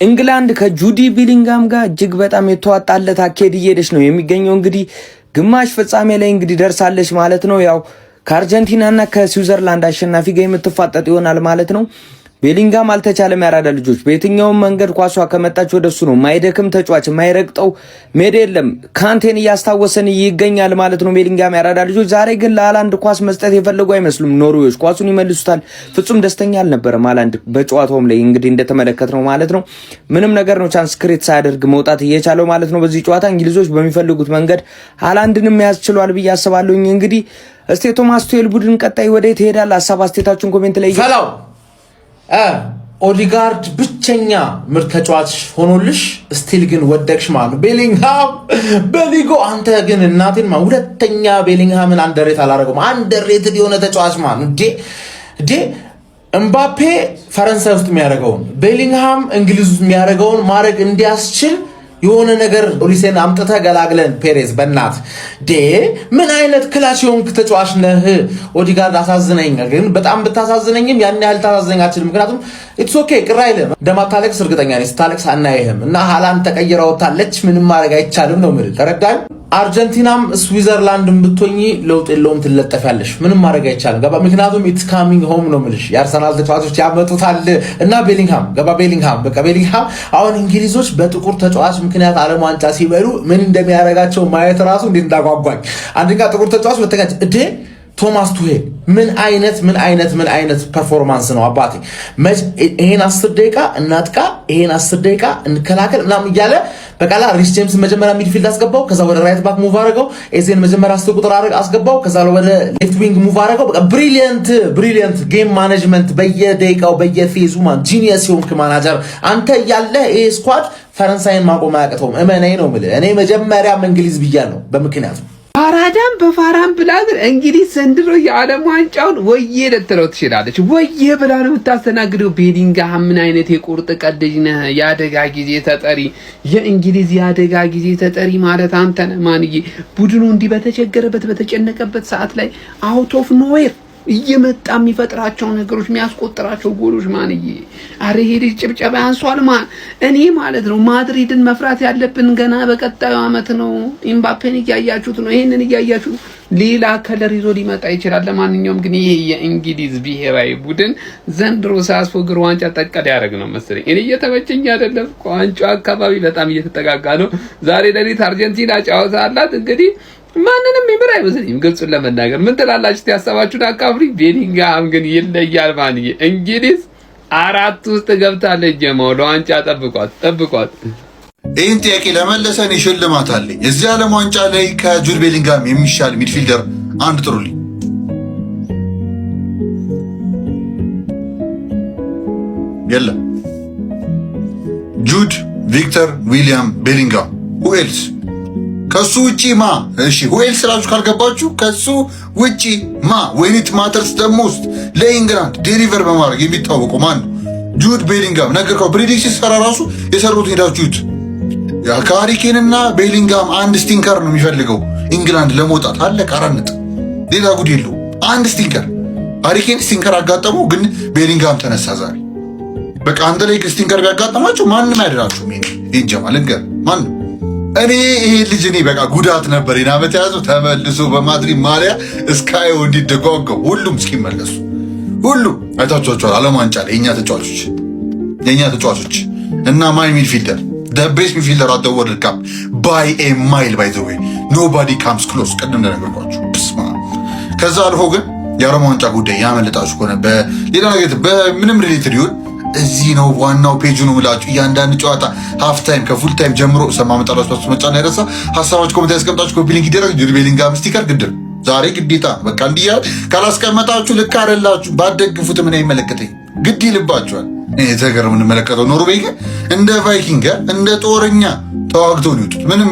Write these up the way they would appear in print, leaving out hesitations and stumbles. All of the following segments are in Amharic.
እንግላንድ ከጁዲ ቢሊንጋም ጋር እጅግ በጣም የተዋጣለት አካሄድ እየሄደች ነው የሚገኘው። እንግዲህ ግማሽ ፍጻሜ ላይ እንግዲህ ደርሳለች ማለት ነው። ያው ከአርጀንቲናና ከስዊዘርላንድ አሸናፊ ጋር የምትፋጠጥ ይሆናል ማለት ነው። ቤሊንጋም አልተቻለም። ያራዳ ልጆች በየትኛውም መንገድ ኳሷ ከመጣች ወደሱ ነው። ማይደክም ተጫዋች ማይረግጠው ሜዳ የለም። ካንቴን እያስታወሰን ይገኛል ማለት ነው ቤሊንጋም። ያራዳ ልጆች ዛሬ ግን ለሃላንድ ኳስ መስጠት የፈለጉ አይመስሉም ኖርዌዮች። ኳሱን ይመልሱታል። ፍጹም ደስተኛ አልነበረም ሃላንድ በጨዋታውም ላይ እንግዲህ እንደተመለከትነው ማለት ነው። ምንም ነገር ነው ቻንስ ክሬት ሳያደርግ መውጣት እየቻለው ማለት ነው። በዚህ ጨዋታ እንግሊዞች በሚፈልጉት መንገድ ሃላንድንም ያስችሏል ብዬ አስባለሁ። እንግዲህ እስቲ ቶማስ ቱሄል ቡድን ቀጣይ ወዴት ይሄዳል? ሀሳብ አስተያየታችሁን ኮሜንት ላይ ኦዲጋርድ ብቸኛ ምርጥ ተጫዋች ሆኖልሽ ስቲል ግን ወደቅሽ ማለት ነው። ቤሊንግሃም በሊጎ አንተ ግን እናቴን ሁለተኛ ቤሊንግሃምን አንደሬት አላደረገውም። አንደሬትድ የሆነ ተጫዋች ማለት እንዴ እምባፔ ፈረንሳይ ውስጥ የሚያደርገውን ቤሊንግሃም እንግሊዝ ውስጥ የሚያደርገውን ማድረግ እንዲያስችል የሆነ ነገር ኦሊሴን አምጥተህ ገላግለን ፔሬዝ በእናት ምን አይነት ክላሽ የሆንክ ተጫዋች ነህ። ኦዲጋርድ አሳዝነኝ፣ ግን በጣም ብታሳዝነኝም ያን ያህል ታሳዝነኝ አትችልም። ምክንያቱም ኢትስ ኦኬ ቅር አይልም። እንደማታለቅስ እርግጠኛ ነኝ። ስታለቅስ አናይህም እና ሃላንድ ተቀይራ ወጣለች። ምንም ማድረግ አይቻልም ነው የምልህ። ተረዳኝ። አርጀንቲናም ስዊዘርላንድም ብትሆኚ ለውጥ የለውም፣ ትለጠፊያለሽ። ምንም ማድረግ አይቻልም። ገባ? ምክንያቱም ኢትስ ካሚንግ ሆም ነው የምልሽ። የአርሰናል ተጫዋቾች ያመጡታል እና ቤሊንግሃም ገባ? ቤሊንግሃም በቃ ቤሊንግሃም አሁን እንግሊዞች በጥቁር ተጫዋች ምክንያት ዓለም ዋንጫ ሲበሉ ምን እንደሚያደርጋቸው ማየት ራሱ እንዴት እንዳጓጓኝ። አንደኛ ጥቁር ተጫዋች፣ ሁለተኛ ቶማስ ቱሄል ምን አይነት ፐርፎርማንስ ነው አባቴ። ይሄን 10 ደቂቃ እናጥቃ፣ ይሄን 10 ደቂቃ እንከላከል ምናምን እያለ በቃላ ሪስ ጄምስ መጀመሪያ ሚድፊልድ አስገባው፣ ከዛ ወደ ራይት ባክ ሙቭ አድርገው፣ ኤዜን መጀመሪያ 10 ቁጥር አስገባው፣ ከዛ ወደ ሌፍት ዊንግ ሙቭ አድርገው። በቃ ብሪሊየንት ጌም ማኔጅመንት በየደቂቃው በየፌዙ ጂኒየስ የሆንክ ማናጀር አንተ እያለ ይሄ ስኳድ ፈረንሳይን ማቆም አያቅተውም። እመነኝ ነው የምልህ። እኔ መጀመሪያም እንግሊዝ ብያለሁ በምክንያቱ ፋራዳም በፋራም ብላ እንግዲህ ዘንድሮ የዓለም ዋንጫውን ወዬ ልትለው ትችላለች። ወዬ ብላ ነው የምታስተናግደው። ቤሊንግሃም ምን አይነት የቁርጥ ቀን ልጅ ነህ! የአደጋ ጊዜ ተጠሪ፣ የእንግሊዝ የአደጋ ጊዜ ተጠሪ ማለት አንተ ነህ ማንዬ። ቡድኑ እንዲህ በተቸገረበት በተጨነቀበት ሰዓት ላይ አውት ኦፍ ኖዌር እየመጣ የሚፈጥራቸው ነገሮች የሚያስቆጥራቸው ጎሎች ማንዬ። አረ ይሄ ልጅ ጭብጨባ ያንሷል። እኔ ማለት ነው ማድሪድን መፍራት ያለብን ገና በቀጣዩ አመት ነው። ኤምባፔን እያያችሁት ነው። ይሄንን እያያችሁ ሌላ ከለር ይዞ ሊመጣ ይችላል። ለማንኛውም ግን ይሄ የእንግሊዝ ብሔራዊ ቡድን ዘንድሮ ሳያስፎግር ዋንጫ ጠቀደ ያደርግ ነው መሰለኝ። እኔ እየተመቸኝ አይደለም። ዋንጫው አካባቢ በጣም እየተጠጋጋ ነው። ዛሬ ሌሊት አርጀንቲና ጨዋታ አላት። እንግዲህ ማንንም ይምር አይመስልኝም። ግልጹን ለመናገር ምን ትላላችሁ? ያሰባችሁን አካፍሪ። ቤሊንግሃም ግን ይለያል ማንዬ። እንግሊዝ 4 ውስጥ ገብታለች። ጀማው ለዋንጫ ጠብቋት። ይህን ጥያቄ ለመለሰ እኔ ሽልማት አለኝ። የዚህ ዓለም ዋንጫ ላይ ከጁድ ቤሊንግሃም የሚሻል ሚድፊልደር አንድ ጥሩልኝ። የለም። ጁድ ቪክተር ዊሊያም ቤሊንግሃም who else? ከሱ ውጪ ማ? እሺ who else ስላችሁ ካልገባችሁ ከሱ ውጪ ማ? when it matters the most ለኢንግላንድ ዴሊቨር በማድረግ የሚታወቀው ማን ነው? ጁድ ቤሊንግሃም። ነገርኩህ። ፕሬዲክሽን ሰራ ራሱ የሰሩት ሄዳችሁት። ከሃሪ ኬንና ቤሊንግሃም አንድ ስቲንከር ነው የሚፈልገው ኢንግላንድ ለመውጣት። አለቀ። አራንጥ ሌላ ጉድ የለው። አንድ ስቲንከር። ሃሪ ኬን ስቲንከር አጋጠመው፣ ግን ቤሊንግሃም ተነሳ ዛሬ። በቃ አንተ ላይ ስቲንከር ቢያጋጠማቸው ማንም አይደራችሁም። ይሄን ጀማል እንገር ማንም እኔ ይሄ ልጅ በቃ ጉዳት ነበር ይናመት ያዘው። ተመልሶ በማድሪድ ማሊያ እስካየው እንዲደጓጓው ሁሉም እስኪመለሱ ሁሉም አይታችኋቸዋል። ዓለም ዋንጫ ላይ የኛ ተጫዋቾች እና ማይ ሚድፊልደር the best midfielder at the World Cup by a mile by the way nobody comes close። ቀደም እንደነገርኳችሁ ብስማ። ከዛ አልፎ ግን የዓለም ዋንጫ ጉዳይ ያመለጣችሁ ከሆነ በሌላ ነገር በምንም ሪሌትድ ይሁን እዚህ ነው ዋናው ፔጁ ነው ብላችሁ እያንዳንዱ ጨዋታ ሃፍ ታይም ከፉል ታይም ጀምሮ ሰማመጣላችሁ ፓስ መጫና አይረሳ። ሀሳባችሁ ኮሜንት ያስቀምጣችሁ። ኮፒ ሊንክ ይደረግ። ጁድ ቤሊንግሃም ስቲከር ግድር ዛሬ ግዴታ በቃ እንዲያ ካላስቀመጣችሁ ልክ አይደላችሁ። ባደግፉት ምን አይመለከተኝ ግድ ይልባችኋል። የተገረ ምን መለከተው ኖርዌይ ግን እንደ ቫይኪንግ እንደ ጦረኛ ተዋግተው ነው የወጡት። ምንም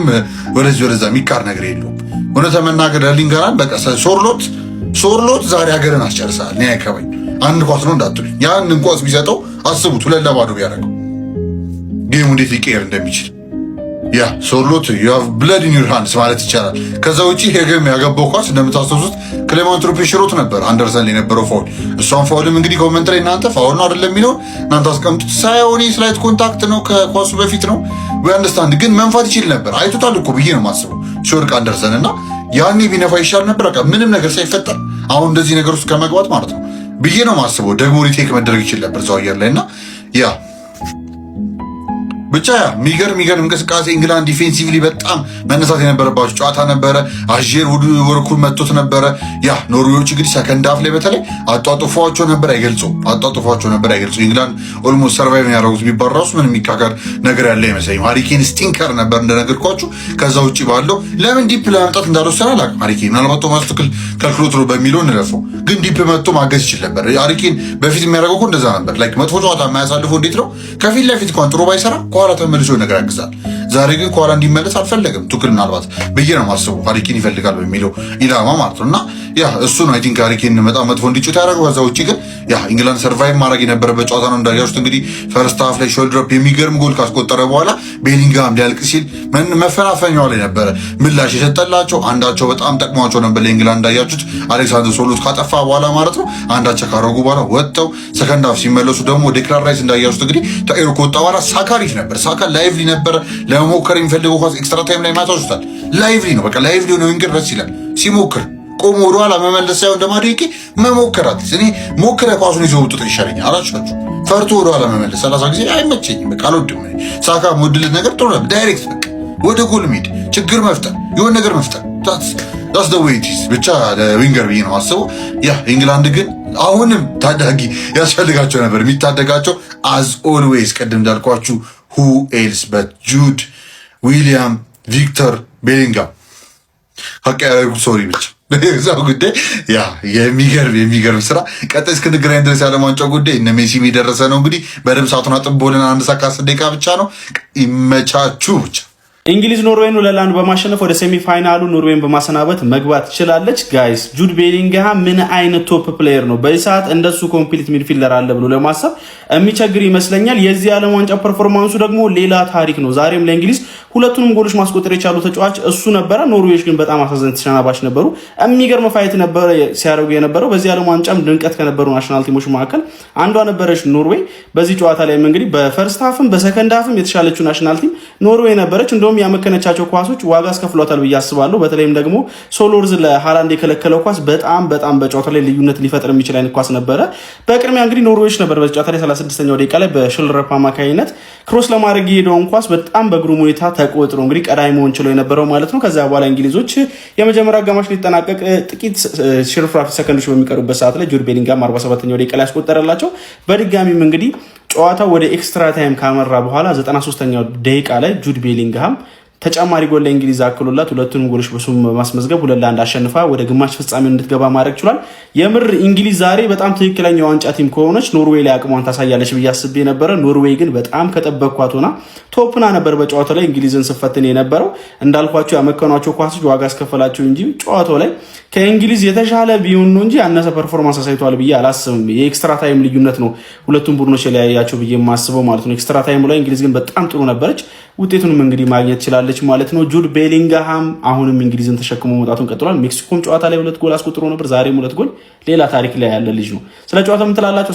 ወደዛ የሚካር ነገር የለውም። እውነት መናገር ሊንገራን በቃ ሶርሎት ዛሬ ሀገርን አስጨርሳል። እኔ አይከባኝ አንድ ኳስ ነው እንዳትሉኝ። ያንን ኳስ ቢሰጠው አስቡት 2-0 ቢያደርገው ጌሙ እንዴት ሊቀየር እንደሚችል ያ ሶሎት ዩ ሃቭ ብለድ ኢን ዩር ሃንድስ ማለት ይቻላል። ከዛ ውጪ ሄገም ያገባው ኳስ እንደምታስታውሱት ክሌማንት ሩፔሽሮት ነበር አንደርሰን የነበረው ፋውል። እሷን ፋውልም እንግዲህ ኮሜንት ላይ እናንተ ፋውል ነው አይደለም የሚለው እናንተ አስቀምጡት። ሳይሆን ስላይት ኮንታክት ነው ከኳሱ በፊት ነው ወይ አንደርስታንድ። ግን መንፋት ይችል ነበር አይቶታል እኮ ብዬ ነው የማስበው ሲወርቅ አንደርሰን እና ያኔ ቢነፋ ይሻል ነበር። በቃ ምንም ነገር ሳይፈጠር አሁን እንደዚህ ነገር ውስጥ ከመግባት ማለት ነው ብዬ ነው የማስበው። ደግሞ ሪቴክ መደረግ ይችል ነበር እዛው አየር ላይ እና ያ ብቻ ሚገርም እንቅስቃሴ ኢንግላንድ ዲፌንሲቭሊ በጣም መነሳት የነበረባቸው ጨዋታ ነበረ። አጀር ወርኩል መጥቶት ነበረ። ያ ኖርዌዎች እንግዲህ ሰከንድ ሃፍ ላይ በተለይ አጧጥፏቸው ነበር አይገልጹም። ኢንግላንድ ኦልሞስት ሰርቫይቭ ያደረጉት ቢባል ራሱ ምንም የሚካከር ነገር ያለ አይመስለኝም። ሃሪኬን ስቲንከር ነበር እንደነገርኳችሁ። ከዛ ውጭ ባለው ለምን ዲፕ ለመምጣት እንዳልወሰነ አላውቅም። ሃሪኬን ምናልባት ቶማስ ትክል ከልክሎት ነው በሚለው እንለፈው፣ ግን ዲፕ መጥቶ ማገዝ ይችል ነበር። ሃሪኬን በፊት የሚያደርገው እኮ እንደዛ ነበር። ላይክ መጥፎ ጨዋታ የማያሳልፈው እንዴት ነው ከፊት ለፊት እንኳን ጥሩ ባይሰራ ከኋላ ተመልሶ ነገር ያግዛል። ዛሬ ግን ከኋላ እንዲመለስ አልፈለግም ቱክል ምናልባት ብዬ ነው የማስበው። ሃሪኬን ይፈልጋል በሚለው ኢላማ ማለት ነው እና ያ እሱ ነው አይ ቲንክ ሃሪኬን በጣም መጥፎ እንዲጮት ያደረገው። ከዛ ውጭ ግን ያ ኢንግላንድ ሰርቫይቭ ማድረግ የነበረበት ጨዋታ ነው። እንዳያችሁት እንግዲህ ፈርስት ሃፍ ላይ ሾልደር አፕ የሚገርም ጎል ካስቆጠረ በኋላ ቤሊንግሃም ሊያልቅ ሲል መፈናፈኛው ላይ ነበረ ምላሽ የሰጠላቸው። አንዳቸው በጣም ጠቅሟቸው ነበር ለኢንግላንድ እንዳያችሁት አሌክሳንደር ሶሎት ካጠፋ በኋላ ማለት ነው። አንዳቸው ካረጉ በኋላ ወጥተው ሰከንድ ሃፍ ሲመለሱ ደግሞ ዴክላን ራይስ እንዳያችሁት እንግዲህ ተኤሮ ከወጣ በኋላ ሳካ አሪፍ ነበር። ሳካ ላይቭሊ ነበረ ለመሞከር የሚፈልገው ኳስ ኤክስትራ ታይም ላይ ማታውስታል። ላይቭሊ ነው በቃ ላይቭሊ ነው። እንግዲህ ደስ ይላል ሲሞክር ቆሞ ወደኋላ መመለስ ሳይሆን እንደማድረግ መሞከራት። እኔ ሞክረ ኳሱን ይዞ ውጥጥ ይሻለኛል አላችኋችሁ። ፈርቶ ወደኋላ መመለስ 30 ጊዜ አይመቸኝም። በቃ አልወድም። ሳካ ሞድልት ነገር ጥሩ ነበር። ዳይሬክት በቃ ወደ ጎል ሜድ ችግር መፍጠር የሆነ ነገር መፍጠር ዳስ ዘ ዌይ ኢት ኢዝ ብቻ ዊንገር ብዬ ነው አስበው። ያ ኢንግላንድ ግን አሁንም ታዳጊ ያስፈልጋቸው ነበር። የሚታደጋቸው አዝ ኦልዌይስ ቅድም እንዳልኳችሁ ሁ ኤልስ በት ጁድ ዊሊያም ቪክተር ቤሊንጋም ሀቀያረጉ ሶሪ ብቻ በዛው ጉዳይ ያ የሚገርም ስራ ቀጣይ እስክንገናኝ ድረስ የዓለም ዋንጫው ጉዳይ እነ ሜሲ የደረሰ ነው። እንግዲህ በደምብ ሰዓቱን አጥቦልን 1 ሰዓት ከ10 ደቂቃ ብቻ ነው። ይመቻችሁ ብቻ። እንግሊዝ ኖርዌይን 2-1 በማሸነፍ ወደ ሴሚ ፋይናሉ ኖርዌይን በማሰናበት መግባት ትችላለች። ጋይስ ጁድ ቤሊንግሃም ምን አይነት ቶፕ ፕሌየር ነው! በዚህ ሰዓት እንደሱ ኮምፕሊት ሚድፊልደር አለ ብሎ ለማሰብ የሚቸግር ይመስለኛል። የዚህ ዓለም ዋንጫ ፐርፎርማንሱ ደግሞ ሌላ ታሪክ ነው። ዛሬም ለእንግሊዝ ሁለቱንም ጎሎች ማስቆጠር የቻሉ ተጫዋች እሱ ነበረ። ኖርዌዮች ግን በጣም አሳዛኝ ተሸናባች ነበሩ። የሚገርም ፋይት ነበረ ሲያደርጉ የነበረው። በዚህ ዓለም ዋንጫም ድንቀት ከነበሩ ናሽናል ቲሞች መካከል አንዷ ነበረች ኖርዌይ። በዚህ ጨዋታ ላይም እንግዲህ በፈርስት ሃፍም በሰከንድ ሃፍም የተሻለችው ናሽናል ቲም ኖርዌይ ነበረች። እንደውም ያመከነቻቸው ኳሶች ዋጋ አስከፍሏታል ብዬ አስባለሁ። በተለይም ደግሞ ሶሎርዝ ለሃላንድ የከለከለው ኳስ በጣም በጨዋታ ላይ ልዩነት ሊፈጥር የሚችል አይነት ኳስ ነበረ። በቅድሚያ እንግዲህ ኖርዌዮች ነበር በዚህ ጨዋታ ላይ 36ኛው ደቂቃ ላይ በሽልረፕ አማካኝነት ክሮስ ለማድረግ የሄደውን ኳስ በጣም በግሩም ሁኔታ ተቆጥሮ እንግዲህ ቀዳሚ መሆን ችሎ የነበረው ማለት ነው። ከዛ በኋላ እንግሊዞች የመጀመሪያ አጋማሽ ሊጠናቀቅ ጥቂት ሽርፍራፊ ሰከንዶች በሚቀሩበት ሰዓት ላይ ጁድ ቤሊንግሃም 47ኛው ደቂቃ ላይ ያስቆጠረላቸው። በድጋሚም እንግዲህ ጨዋታው ወደ ኤክስትራ ታይም ካመራ በኋላ 93ኛው ደቂቃ ላይ ጁድ ቤሊንግሃም ተጨማሪ ጎል ለእንግሊዝ አክሎላት ሁለቱንም ጎሎች በሱም በማስመዝገብ 2-1 አሸንፋ ወደ ግማሽ ፍጻሜው እንድትገባ ማድረግ ችሏል። የምር እንግሊዝ ዛሬ በጣም ትክክለኛ ዋንጫ ቲም ከሆነች ኖርዌይ ላይ አቅሟን ታሳያለች ብዬ አስቤ ነበረ። ኖርዌይ ግን በጣም ከጠበቅኳት ሆና ቶፕና ነበር በጨዋታው ላይ እንግሊዝን ስፈትን የነበረው። እንዳልኳቸው ያመከኗቸው ኳሶች ዋጋ አስከፈላቸው እንጂ ጨዋታው ላይ ከእንግሊዝ የተሻለ ቢሆን ነው እንጂ ያነሰ ፐርፎርማንስ አሳይቷል ብዬ አላስብም። የኤክስትራ ታይም ልዩነት ነው ሁለቱም ቡድኖች የለያያቸው ብዬ የማስበው ማለት ነው። ኤክስትራ ታይሙ ላይ እንግሊዝ ግን በጣም ጥሩ ነበረች። ውጤቱንም እንግዲህ ማግኘት ትችላለች ማለት ነው። ጁድ ቤሊንግሃም አሁንም እንግሊዝን ተሸክሞ መውጣቱን ቀጥሏል። ሜክሲኮም ጨዋታ ላይ 2 ጎል አስቆጥሮ ነበር። ዛሬም 2 ጎል። ሌላ ታሪክ ላይ ያለ ልጅ ነው። ስለ ጨዋታው ምን ትላላችሁ?